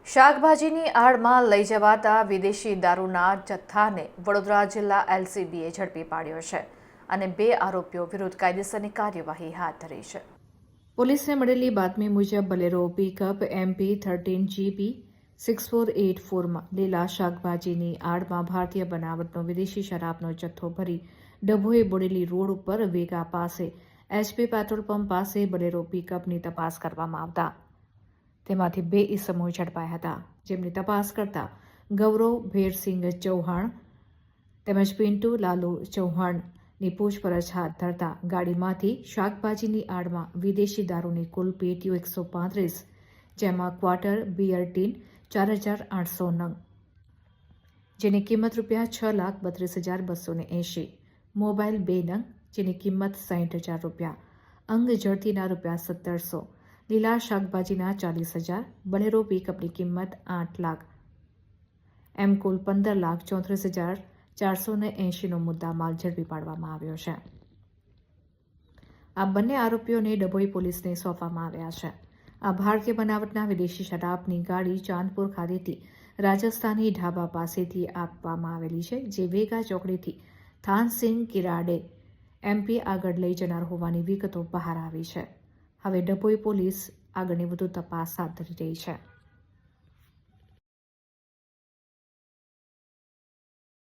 શાકભાજીની આડમાં લઈ જવાતા વિદેશી દારૂના જથ્થાને વડોદરા જિલ્લા એલસીબીએ ઝડપી પાડ્યો છે અને 2 આરોપીઓ વિરુદ્ધ કાયદેસરની કાર્યવાહી હાથ ધરી છે। પોલીસને મળેલી બાતમી મુજબ બલેરો પિકઅપ MP13GB 6484માં લીલા શાકભાજીની આડમાં ભારતીય બનાવટનો વિદેશી શરાબનો જથ્થો ભરી ડભોઈ બોડેલી રોડ ઉપર વેગા પાસે HP પેટ્રોલ પંપ પાસે બલેરો પિકઅપની તપાસ કરવામાં આવતા તેમાંથી 2 ઇસમો ઝડપાયા હતા, જેમની તપાસ કરતા ગૌરવ ભેરસિંહ ચૌહાણ તેમજ પિન્ટુ લાલુ ચૌહાણની પૂછપરછ હાથ ધરતા ગાડીમાંથી શાકભાજીની આડમાં વિદેશી દારૂની કુલ પેટીઓ 135, જેમાં ક્વાર્ટર બિયર ટીન 4800 નંગ, જેની કિંમત ₹6,32,280, મોબાઈલ 2 નંગ, જેની કિંમત ₹60,000, અંગ જડતીના ₹1700, લીલા શાકભાજીના 40,000, બલેરો પિકઅપની કિંમત 8 લાખ, એમ કુલ 15,34,480નો મુદ્દામાલ ઝડપી પાડવામાં આવ્યો છે। આ બંને આરોપીઓને ડભોઈ પોલીસને સોંપવામાં આવ્યા છે। આ ભારતીય બનાવટના વિદેશી શરાબની ગાડી ચાંદપુર ખાતેથી રાજસ્થાની ઢાબા પાસેથી આપવામાં આવેલી છે, જે વેગા ચોકડીથી થાનસિંહ કિરાડે MP આગળ લઈ જનાર હોવાની વિગતો બહાર આવી છે। હવે ડભોઈ પોલીસ આગળની વધુ તપાસ હાથ ધરી રહી છે।